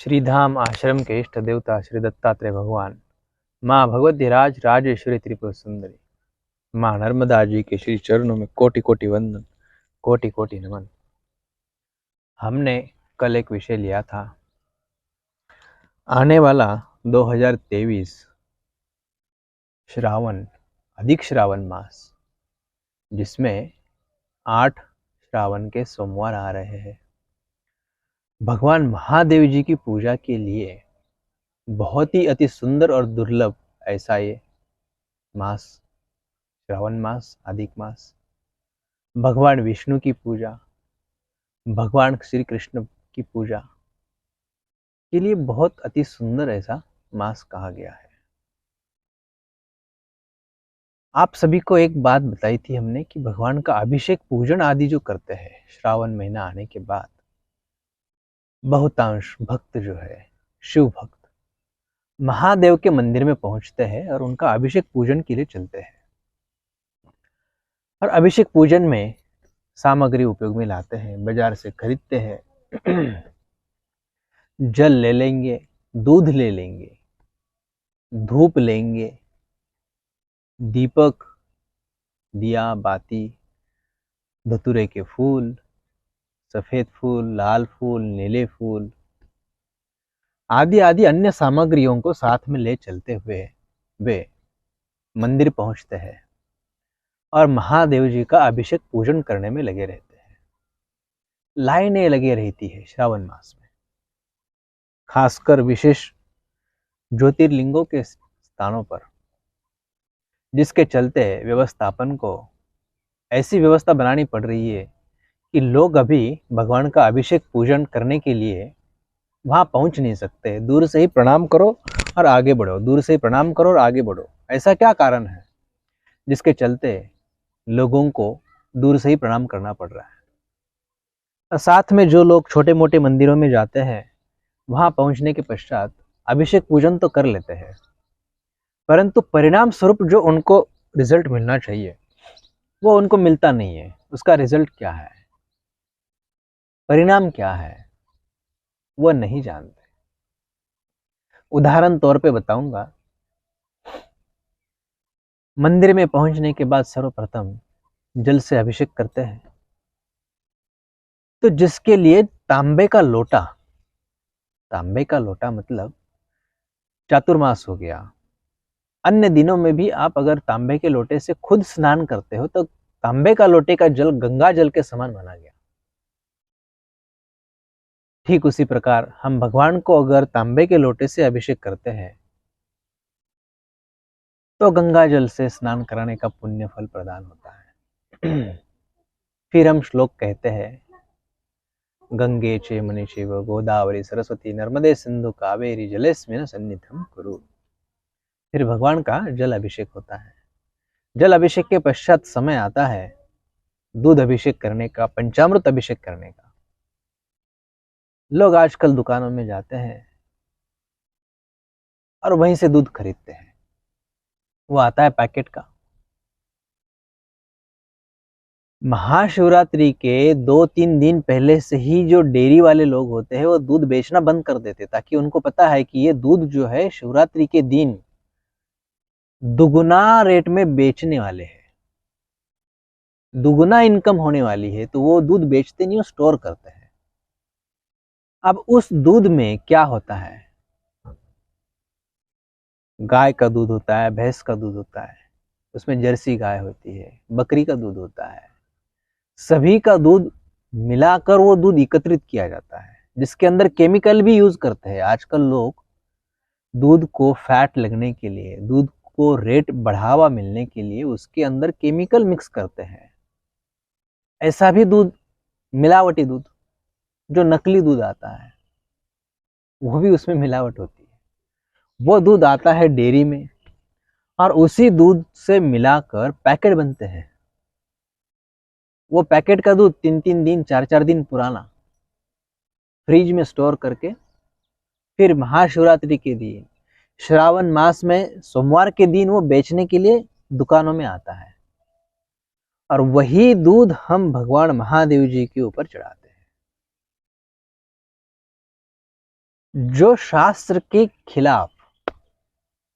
श्रीधाम आश्रम के इष्ट देवता श्री दत्तात्रेय भगवान, माँ भगवतीराज राजेश्वरी त्रिपुर सुंदरी, माँ नर्मदा जी के श्री चरणों में कोटि कोटि वंदन, कोटि कोटि नमन। हमने कल एक विषय लिया था, आने वाला 2023 श्रावण अधिक श्रावण मास, जिसमें 8 श्रावण के सोमवार आ रहे हैं। भगवान महादेव जी की पूजा के लिए बहुत ही अति सुंदर और दुर्लभ ऐसा ये मास, श्रावण मास, अधिक मास, भगवान विष्णु की पूजा, भगवान श्री कृष्ण की पूजा के लिए बहुत अति सुंदर ऐसा मास कहा गया है। आप सभी को एक बात बताई थी हमने कि भगवान का अभिषेक पूजन आदि जो करते हैं श्रावण महीना आने के बाद, बहुतांश भक्त जो है, शिव भक्त महादेव के मंदिर में पहुंचते हैं और उनका अभिषेक पूजन के लिए चलते हैं। और अभिषेक पूजन में सामग्री उपयोग में लाते हैं, बाजार से खरीदते हैं। जल ले लेंगे, दूध ले लेंगे, धूप लेंगे, दीपक, दिया, बाती, धतूरे के फूल, सफेद फूल, लाल फूल, नीले फूल आदि आदि अन्य सामग्रियों को साथ में ले चलते हुए वे मंदिर पहुंचते हैं और महादेव जी का अभिषेक पूजन करने में लगे रहते हैं। लाइनें लगी रहती है श्रावण मास में, खासकर विशेष ज्योतिर्लिंगों के स्थानों पर, जिसके चलते व्यवस्थापन को ऐसी व्यवस्था बनानी पड़ रही है कि लोग अभी भगवान का अभिषेक पूजन करने के लिए वहां पहुंच नहीं सकते। दूर से ही प्रणाम करो और आगे बढ़ो, दूर से ही प्रणाम करो और आगे बढ़ो। ऐसा क्या कारण है जिसके चलते लोगों को दूर से ही प्रणाम करना पड़ रहा है? और साथ में जो लोग छोटे मोटे मंदिरों में जाते हैं, वहां पहुंचने के पश्चात अभिषेक पूजन तो कर लेते हैं, परंतु परिणाम स्वरूप जो उनको रिजल्ट मिलना चाहिए वो उनको मिलता नहीं है। उसका रिजल्ट क्या है, परिणाम क्या है, वो नहीं जानते। उदाहरण तौर पे बताऊंगा, मंदिर में पहुंचने के बाद सर्वप्रथम जल से अभिषेक करते हैं, तो जिसके लिए तांबे का लोटा मतलब चातुर्मास हो गया। अन्य दिनों में भी आप अगर तांबे के लोटे से खुद स्नान करते हो तो तांबे का लोटे का जल गंगा जल के समान माना गया। ठीक उसी प्रकार हम भगवान को अगर तांबे के लोटे से अभिषेक करते हैं तो गंगा जल से स्नान कराने का पुण्य फल प्रदान होता है। फिर हम श्लोक कहते हैं, गंगे चेमनि चैव गोदावरी सरस्वती नर्मदे सिंधु कावेरी जलेस्मिन् सन्निधिं कुरु। फिर भगवान का जल अभिषेक होता है। जल अभिषेक के पश्चात समय आता है दूध अभिषेक करने का, पंचामृत अभिषेक करने का। लोग आजकल दुकानों में जाते हैं और वहीं से दूध खरीदते हैं। वो आता है पैकेट का। महाशिवरात्रि के 2-3 दिन पहले से ही जो डेयरी वाले लोग होते हैं वो दूध बेचना बंद कर देते, ताकि उनको पता है कि ये दूध जो है शिवरात्रि के दिन दुगुना रेट में बेचने वाले हैं, दुगुना इनकम होने वाली है, तो वो दूध बेचते नहीं, वो स्टोर करते हैं। अब उस दूध में क्या होता है, गाय का दूध होता है, भैंस का दूध होता है, उसमें जर्सी गाय होती है, बकरी का दूध होता है, सभी का दूध मिलाकर वो दूध एकत्रित किया जाता है, जिसके अंदर केमिकल भी यूज करते हैं। आजकल लोग दूध को फैट लगने के लिए, दूध को रेट बढ़ावा मिलने के लिए उसके अंदर केमिकल मिक्स करते हैं। ऐसा भी दूध, मिलावटी दूध, जो नकली दूध आता है वो भी उसमें मिलावट होती है। वो दूध आता है डेयरी में और उसी दूध से मिलाकर पैकेट बनते हैं। वो पैकेट का दूध 3-3 दिन, 4-4 दिन पुराना फ्रिज में स्टोर करके फिर महाशिवरात्रि के दिन, श्रावण मास में सोमवार के दिन वो बेचने के लिए दुकानों में आता है। और वही दूध हम भगवान महादेव जी के ऊपर चढ़ाते हैं। जो शास्त्र के खिलाफ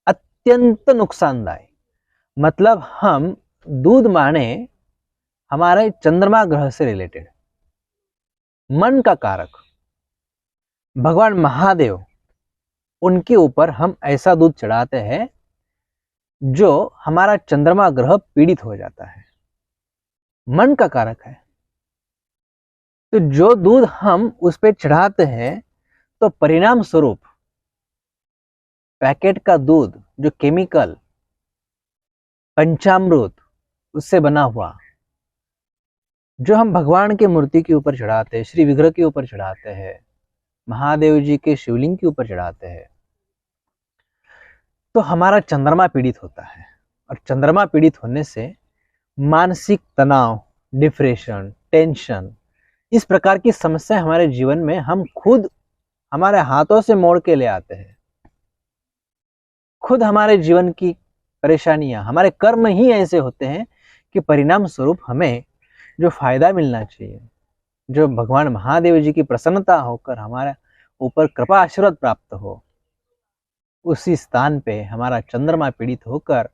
अत्यंत नुकसानदायक, मतलब हम दूध माने हमारे चंद्रमा ग्रह से रिलेटेड, मन का कारक भगवान महादेव, उनके ऊपर हम ऐसा दूध चढ़ाते हैं जो हमारा चंद्रमा ग्रह पीड़ित हो जाता है, मन का कारक है। तो जो दूध हम उस पे चढ़ाते हैं तो परिणाम स्वरूप पैकेट का दूध जो केमिकल पंचामृत उससे बना हुआ, जो हम भगवान के मूर्ति के ऊपर चढ़ाते हैं, श्री विग्रह के ऊपर चढ़ाते हैं, महादेव जी के शिवलिंग के ऊपर चढ़ाते हैं, तो हमारा चंद्रमा पीड़ित होता है। और चंद्रमा पीड़ित होने से मानसिक तनाव, डिप्रेशन, टेंशन, इस प्रकार की समस्या हमारे जीवन में हम खुद हमारे हाथों से मोड़ के ले आते हैं। खुद हमारे जीवन की परेशानियां, हमारे कर्म ही ऐसे होते हैं कि परिणाम स्वरूप हमें जो फायदा मिलना चाहिए, जो भगवान महादेव जी की प्रसन्नता होकर हमारे ऊपर कृपा आशीर्वाद प्राप्त हो, उसी स्थान पे हमारा चंद्रमा पीड़ित होकर,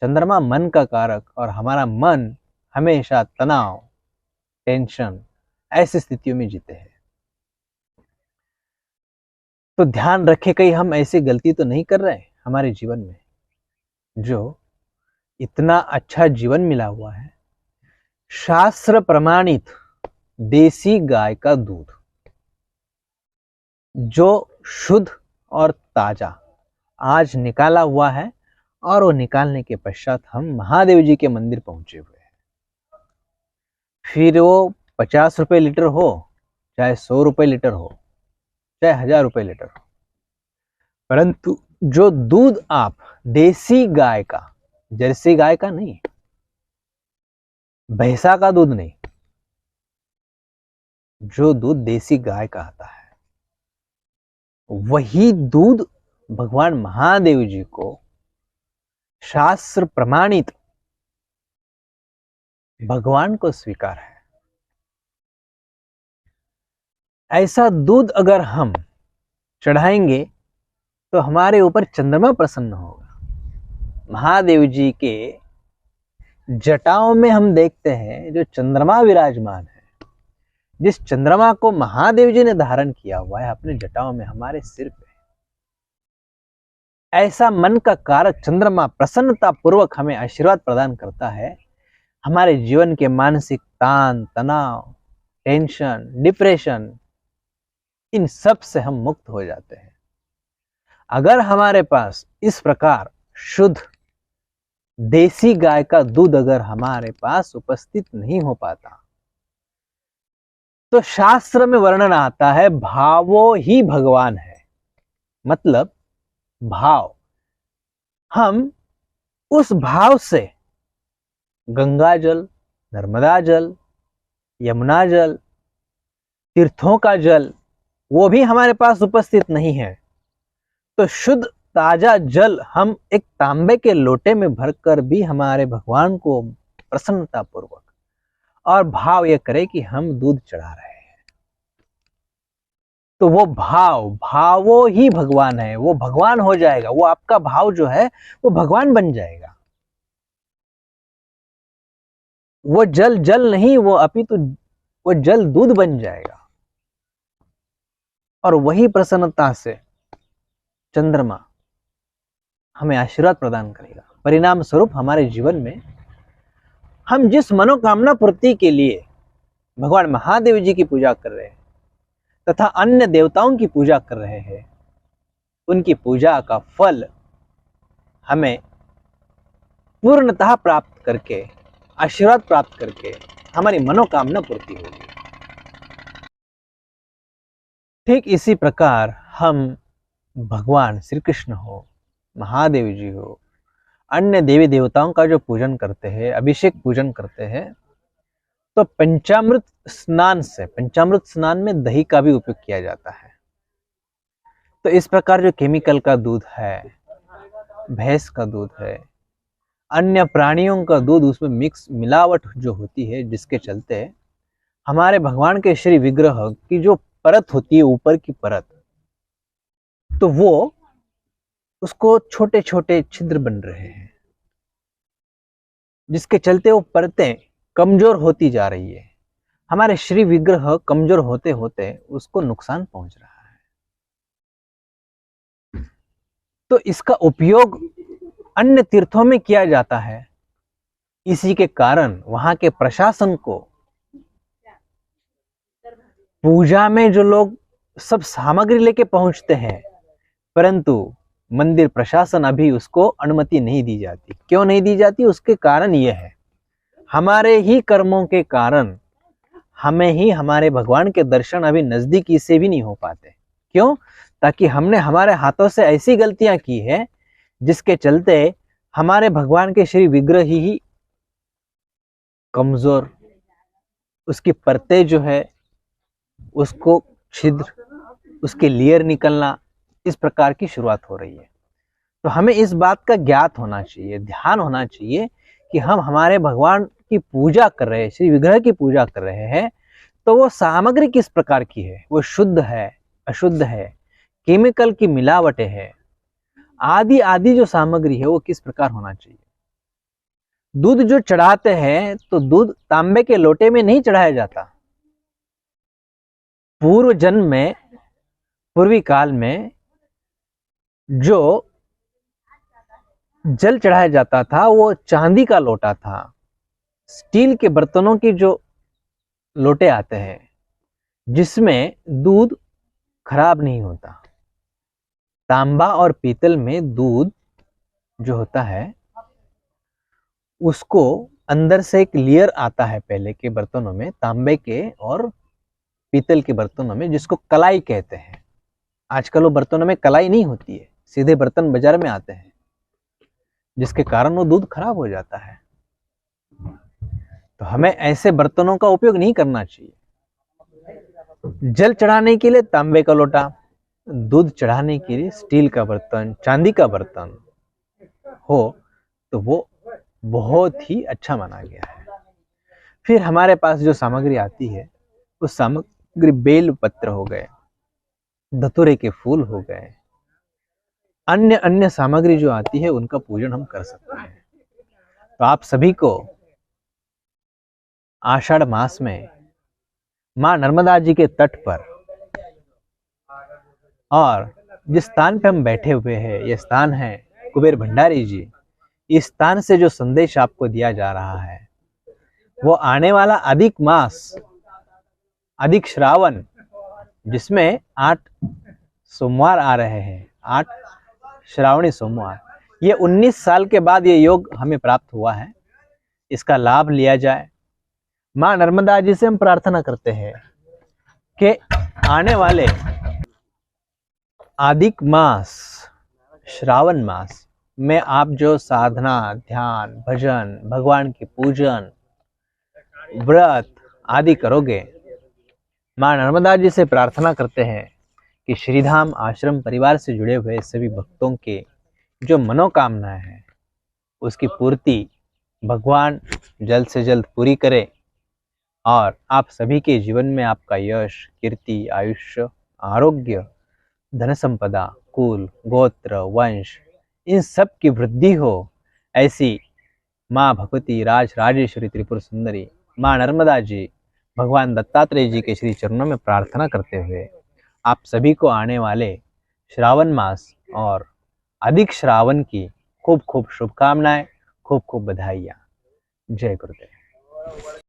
चंद्रमा मन का कारक और हमारा मन हमेशा तनाव, टेंशन, ऐसी स्थितियों में जीते हैं। तो ध्यान रखें कहीं हम ऐसी गलती तो नहीं कर रहे हैं हमारे जीवन में। जो इतना अच्छा जीवन मिला हुआ है, शास्त्र प्रमाणित देसी गाय का दूध, जो शुद्ध और ताजा आज निकाला हुआ है, और वो निकालने के पश्चात हम महादेव जी के मंदिर पहुंचे हुए हैं। फिर वो 50 रुपए लीटर हो, चाहे 100 रुपए लीटर हो, चाहे 1000 रुपए लीटर हो, परंतु जो दूध आप देसी गाय का, जर्सी गाय का नहीं, भैंसा का दूध नहीं, जो दूध देसी गाय का आता है, वही दूध भगवान महादेव जी को शास्त्र प्रमाणित भगवान को स्वीकार है। ऐसा दूध अगर हम चढ़ाएंगे तो हमारे ऊपर चंद्रमा प्रसन्न होगा। महादेव जी के जटाओं में हम देखते हैं जो चंद्रमा विराजमान है, जिस चंद्रमा को महादेव जी ने धारण किया हुआ है अपने जटाओं में, हमारे सिर पे, ऐसा मन का कारक चंद्रमा प्रसन्नता पूर्वक हमें आशीर्वाद प्रदान करता है। हमारे जीवन के मानसिक तान तनाव, टेंशन, डिप्रेशन, इन सब से हम मुक्त हो जाते हैं। अगर हमारे पास इस प्रकार शुद्ध देसी गाय का दूध अगर हमारे पास उपस्थित नहीं हो पाता, तो शास्त्र में वर्णन आता है भावो ही भगवान है। मतलब भाव, हम उस भाव से गंगा जल, नर्मदा जल, यमुना जल, तीर्थों का जल, वो भी हमारे पास उपस्थित नहीं है, तो शुद्ध ताजा जल हम एक तांबे के लोटे में भरकर भी हमारे भगवान को प्रसन्नता पूर्वक और भाव ये करे कि हम दूध चढ़ा रहे हैं, तो वो भावो ही भगवान है, वो भगवान हो जाएगा। वो आपका भाव जो है वो भगवान बन जाएगा। वो जल जल नहीं, वो अपितु वो जल दूध बन जाएगा। और वही प्रसन्नता से चंद्रमा हमें आशीर्वाद प्रदान करेगा। परिणाम स्वरूप हमारे जीवन में हम जिस मनोकामना पूर्ति के लिए भगवान महादेव जी की पूजा कर रहे हैं तथा अन्य देवताओं की पूजा कर रहे हैं, उनकी पूजा का फल हमें पूर्णतः प्राप्त करके, आशीर्वाद प्राप्त करके हमारी मनोकामना पूर्ति होगी। ठीक इसी प्रकार हम भगवान श्री कृष्ण हो, महादेव जी हो, अन्य देवी देवताओं का जो पूजन करते हैं, अभिषेक पूजन करते हैं, तो पंचामृत स्नान से, पंचामृत स्नान में दही का भी उपयोग किया जाता है। तो इस प्रकार जो केमिकल का दूध है, भैंस का दूध है, अन्य प्राणियों का दूध, उसमें मिक्स मिलावट जो होती है, जिसके चलते हमारे भगवान के श्री विग्रह की जो परत होती है, ऊपर की परत, तो वो उसको छोटे छोटे छिद्र बन रहे हैं, जिसके चलते वो परतें कमजोर होती जा रही है। हमारे श्री विग्रह कमजोर होते होते उसको नुकसान पहुंच रहा है। तो इसका उपयोग अन्य तीर्थों में किया जाता है। इसी के कारण वहां के प्रशासन को पूजा में जो लोग सब सामग्री लेके पहुंचते हैं, परंतु मंदिर प्रशासन अभी उसको अनुमति नहीं दी जाती। क्यों नहीं दी जाती? उसके कारण यह है, हमारे ही कर्मों के कारण हमें ही हमारे भगवान के दर्शन अभी नजदीकी से भी नहीं हो पाते। क्यों? ताकि हमने हमारे हाथों से ऐसी गलतियां की है जिसके चलते हमारे भगवान के श्री विग्रह ही कमजोर, उसकी परतें जो है उसको छिद्र, उसके लेयर निकलना, इस प्रकार की शुरुआत हो रही है। तो हमें इस बात का ज्ञात होना चाहिए, ध्यान होना चाहिए कि हम हमारे भगवान की पूजा कर रहे हैं, श्री विग्रह की पूजा कर रहे हैं, तो वो सामग्री किस प्रकार की है, वो शुद्ध है, अशुद्ध है, केमिकल की मिलावटें है, आदि आदि जो सामग्री है वो किस प्रकार होना चाहिए। दूध जो चढ़ाते हैं तो दूध तांबे के लोटे में नहीं चढ़ाया जाता। पूर्व जन्म में, पूर्वी काल में जो जल चढ़ाया जाता था वो चांदी का लोटा था। स्टील के बर्तनों की जो लोटे आते हैं जिसमें दूध खराब नहीं होता। तांबा और पीतल में दूध जो होता है उसको अंदर से एक लेयर आता है पहले के बर्तनों में, तांबे के और पीतल के बर्तनों में, जिसको कलाई कहते हैं। आजकल वो बर्तनों में कलाई नहीं होती है, सीधे बर्तन बाजार में आते हैं, जिसके कारण वो दूध खराब हो जाता है। तो हमें ऐसे बर्तनों का उपयोग नहीं करना चाहिए। जल चढ़ाने के लिए तांबे का लोटा, दूध चढ़ाने के लिए स्टील का बर्तन, चांदी का बर्तन हो तो वो बहुत ही अच्छा माना गया है। फिर हमारे पास जो सामग्री आती है उस सामग्री बेल पत्र हो गए, धतूरे के फूल हो गए, अन्य अन्य सामग्री जो आती है उनका पूजन हम कर सकते हैं। तो आप सभी को आषाढ़ मास में मां नर्मदा जी के तट पर, और जिस स्थान पे हम बैठे हुए हैं ये स्थान है कुबेर भंडारी जी, इस स्थान से जो संदेश आपको दिया जा रहा है वो आने वाला अधिक मास, अधिक श्रावण, जिसमें 8 सोमवार आ रहे हैं, 8 श्रावणी सोमवार, ये 19 साल के बाद ये योग हमें प्राप्त हुआ है। इसका लाभ लिया जाए। मां नर्मदा जी से हम प्रार्थना करते हैं कि आने वाले अधिक मास, श्रावण मास में आप जो साधना, ध्यान, भजन, भगवान की पूजन, व्रत आदि करोगे, मां नर्मदा जी से प्रार्थना करते हैं कि श्रीधाम आश्रम परिवार से जुड़े हुए सभी भक्तों के जो मनोकामनाएं हैं उसकी पूर्ति भगवान जल्द से जल्द पूरी करे, और आप सभी के जीवन में आपका यश, कीर्ति, आयुष्य, आरोग्य, धन संपदा, कुल, गोत्र, वंश, इन सब की वृद्धि हो। ऐसी माँ भगवती राज राजेश्वरी त्रिपुर सुंदरी माँ नर्मदा जी भगवान दत्तात्रेय जी के श्री चरणों में प्रार्थना करते हुए आप सभी को आने वाले श्रावण मास और अधिक श्रावण की खूब खूब शुभकामनाएं, खूब खूब बधाइयाँ। जय गुरुदेव।